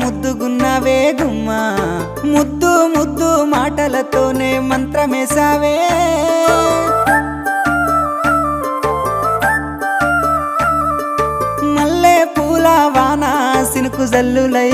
ముద్దుగున్నావే గుమ్మా ముద్దు ముద్దు మాటలతోనే మంత్రమేసావే మల్లె పూల వాన సినుకు జల్లులై